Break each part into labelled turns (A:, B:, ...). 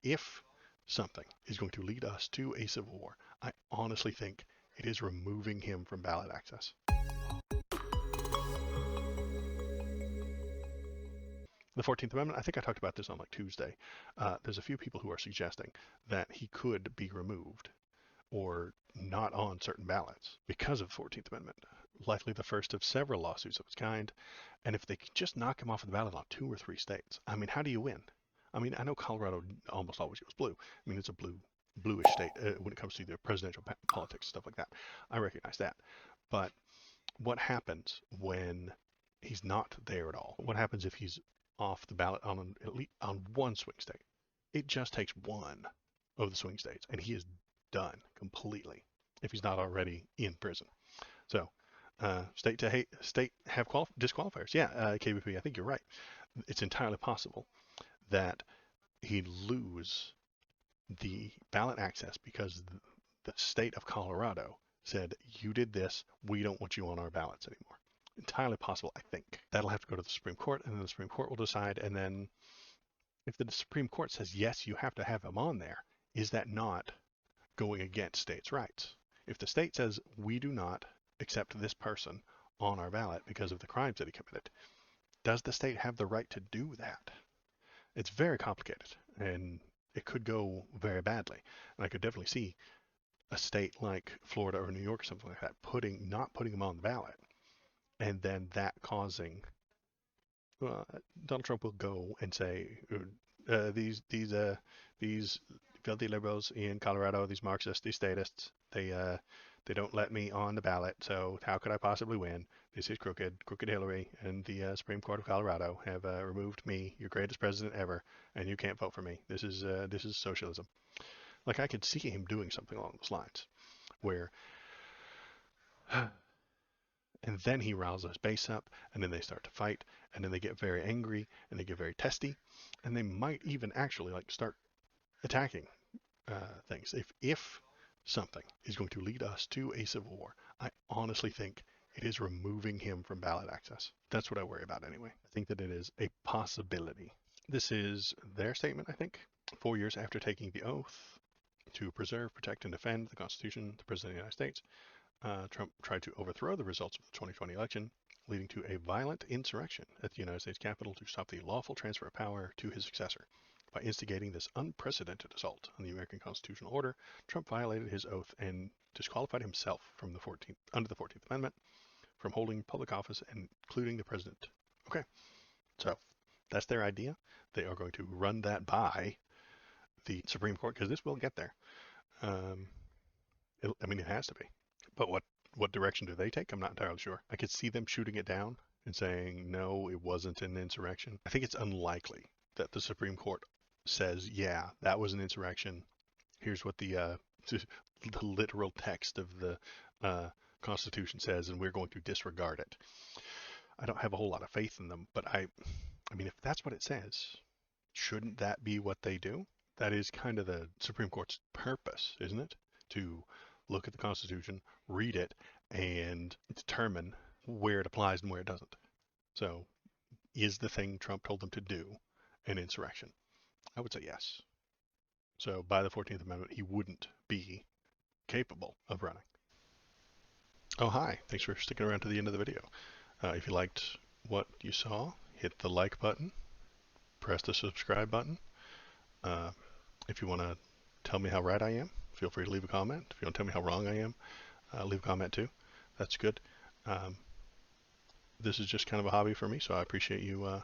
A: If something is going to lead us to a civil war, I honestly think it is removing him from ballot access. The 14th Amendment, I think I talked about this on like Tuesday. There's a few people who are suggesting that he could be removed or not on certain ballots because of the 14th Amendment. Likely the first of several lawsuits of its kind. And if they could just knock him off the ballot on 2 or 3 states, I mean, how do you win? I mean, I know Colorado almost always goes blue. I mean, it's a bluish state when it comes to the presidential politics, stuff like that. I recognize that. But what happens when he's not there at all? What happens if he's off the ballot on at least on one swing state? It just takes one of the swing states, and he is done completely if he's not already in prison. So, state have disqualifiers. Yeah, KBP, I think you're right. It's entirely possible that he'd lose the ballot access because the state of Colorado said, you did this, we don't want you on our ballots anymore. Entirely possible, I think. That'll have to go to the Supreme Court, and then the Supreme Court will decide, and then if the Supreme Court says, yes, you have to have him on there, is that not going against states' rights? If the state says, we do not accept this person on our ballot because of the crimes that he committed, does the state have the right to do that? It's very complicated, and it could go very badly. And I could definitely see a state like Florida or New York or something like that not putting them on the ballot, and then that causing Donald Trump will go and say these filthy liberals in Colorado, these Marxists, these statists, they don't let me on the ballot. So how could I possibly win? This is crooked Hillary, and the Supreme Court of Colorado have removed me, your greatest president ever, and you can't vote for me. This is socialism. Like I could see him doing something along those lines, where and then he riles his base up, and then they start to fight, and then they get very angry, and they get very testy, and they might even actually like start attacking things. If something is going to lead us to a civil war, I honestly think it is removing him from ballot access. That's what I worry about anyway. I think that it is a possibility. This is their statement, I think. 4 years after taking the oath to preserve, protect, and defend the Constitution, the President of the United States, Trump tried to overthrow the results of the 2020 election, leading to a violent insurrection at the United States Capitol to stop the lawful transfer of power to his successor. By instigating this unprecedented assault on the American constitutional order, Trump violated his oath and disqualified himself from under the 14th Amendment from holding public office, including the president. Okay, so that's their idea. They are going to run that by the Supreme Court because this will get there. Um, I mean, it has to be. But what direction do they take? I'm not entirely sure. I could see them shooting it down and saying, no, it wasn't an insurrection. I think it's unlikely that the Supreme Court says, yeah, that was an insurrection. Here's what the the literal text of the Constitution says, and we're going to disregard it. I don't have a whole lot of faith in them, but I mean, if that's what it says, shouldn't that be what they do? That is kind of the Supreme Court's purpose, isn't it? To look at the Constitution, read it, and determine where it applies and where it doesn't. So, is the thing Trump told them to do an insurrection? I would say yes. So, by the 14th Amendment, he wouldn't be capable of running. Oh, hi. Thanks for sticking around to the end of the video. If you liked what you saw, hit the like button, press the subscribe button. If you want to tell me how right I am, feel free to leave a comment. If you want to tell me how wrong I am, leave a comment too. That's good. Um, this is just kind of a hobby for me, so I appreciate you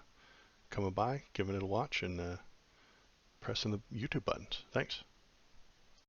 A: coming by, giving it a watch, and pressing the YouTube buttons. Thanks.